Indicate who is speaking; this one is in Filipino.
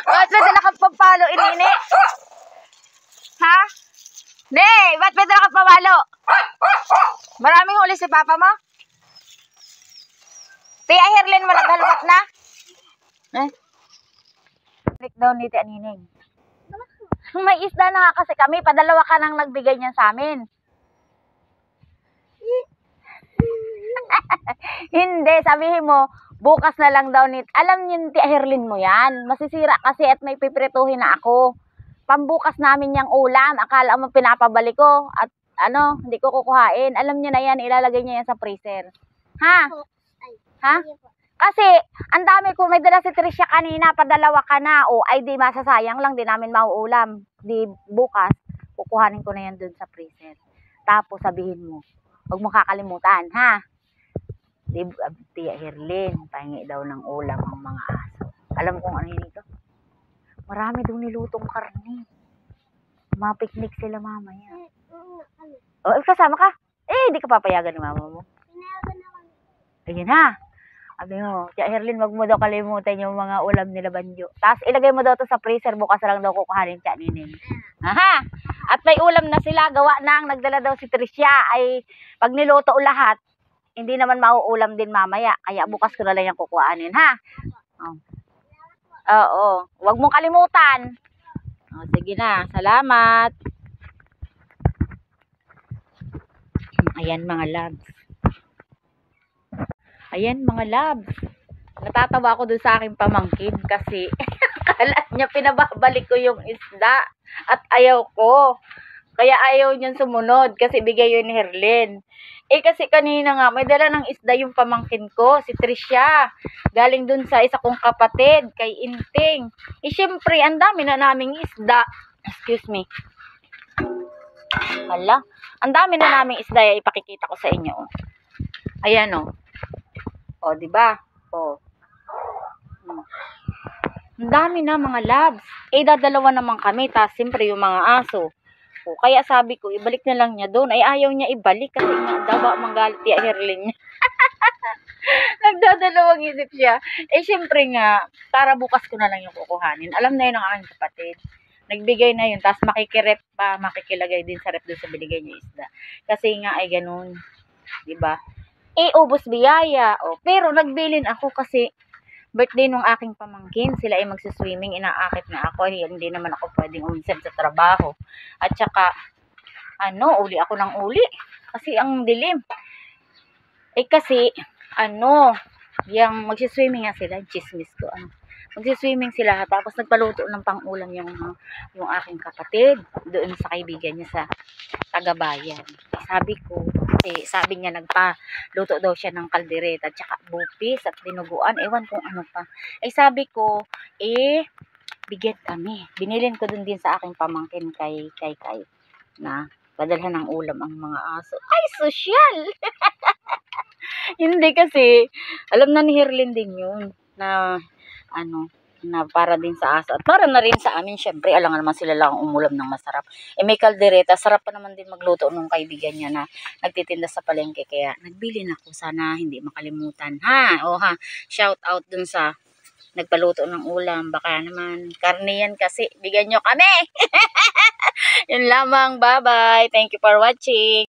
Speaker 1: Ba't may dala kang pampalo, inini? Ha? Ne, ba't may dala kang pampalo? Maraming huli si papa mo? Tia Herlin mo naghalwat na? Eh? Balik daw ni Tia Nining. May isda na nga kasi kami, padalawa ka nang nagbigay niyan sa amin. Hindi, sabihin mo, bukas na lang daw ni... Alam niyo, Tia Herlin mo yan. Masisira kasi at may piprituhin na ako. Pambukas namin yung ulam. Akala mo pinapabalik ko at ano, hindi ko kukuhain. Alam niyo na yan, ilalagay niya yan sa freezer. Ha? Ha? Kasi, ang dami ko, may dala si Tricia kanina, padalawa ka na. O, ay di masasayang lang, di namin mauulam. Di bukas, kukuhanin ko na yan dun sa freezer. Tapos sabihin mo, huwag mo kakalimutan, ha? Di, Tia Herlin, pahingi daw ng ulam ang mga aso. Alam kong ano yun ito? Marami daw nilutong karne. Mapiknik sila mamaya. O, kasama ka? Eh, di ka papayagan ni mama mo. Ayun ha. Sabi mo, Tia Herlin, wag mo daw kalimutan yung mga ulam nila Banjo. Tapos ilagay mo daw to sa freezer, bukas lang daw kukuhanin Tia Nining. Aha! At may ulam na sila, gawa na ang nagdala daw si Tricia. Ay, pag niluto lahat, hindi naman mauulam din mamaya. Kaya bukas ko na lang yung kukuhanin, ha? Oh. Oo. Wag mong kalimutan. Oh, sige na. Salamat. Ayan mga loves. Ayan mga loves. Natatawa ako dun sa aking pamangkin kasi akala niya pinababalik ko yung isda at ayaw ko. Kaya ayaw niyan sumunod kasi bigay yun ni Herlin. Eh kasi kanina nga may dala ng isda yung pamangkin ko, si Tricia. Galing dun sa isa kong kapatid, kay Inting. Eh syempre, ang dami na naming isda. Excuse me. Hala, ang dami na naming isda, ipakikita ko sa inyo. Ayan o. O, diba? O. Ang dami na mga loves. Eh, dadalawa naman kami, tas siyempre yung mga aso. O, kaya sabi ko, ibalik na lang niya doon. Ay, ayaw niya ibalik kasi nga daw manggalit Tia Herlin niya. Nagdadalawang isip siya. Eh, siyempre nga, para bukas ko na lang yung kukuhanin. Alam na yun ng aking kapatid. Nagbigay na yun, tapos makikirep pa, makikilagay din sa rep doon sa binigay niya isda. Kasi nga ay ganun. Diba? Eh, ubos biyaya. O, pero nagbilin ako kasi birthday nung aking pamangkin. Sila ay magsiswimming. Inaakit na ako. Hindi naman ako pwedeng umisan sa trabaho. At saka, uli ako ng uli. Kasi ang dilim. Eh kasi, yung magsiswimming nga sila. Chismis ko. Magsiswimming sila. Tapos nagpaluto ng pang-ulam yung aking kapatid. Doon sa kaibigan niya sa Tagabayan. Sabi ko, kasi sabi niya nagpaluto daw siya ng kaldereta at saka bupis at dinuguan. Ewan kung ano pa. Eh sabi ko, bigyan kami. Binilin ko dun din sa aking pamangkin kay na padalhan ng ulam ang mga aso. Ay, sosyal! Hindi kasi, alam na ni Herlin din yun na na para din sa aso at para na rin sa amin. Syempre, alangan naman sila lang umulam ng masarap. Eh may kaldereta, sarap pa naman din magluto nung kaibigan niya na nagtitinda sa palengke. Kaya nagbili na ako, sana hindi makalimutan. Shout out dun sa nagpaluto ng ulam. Baka naman karne yan kasi bigyan nyo kami. Yun lamang, bye bye, thank you for watching.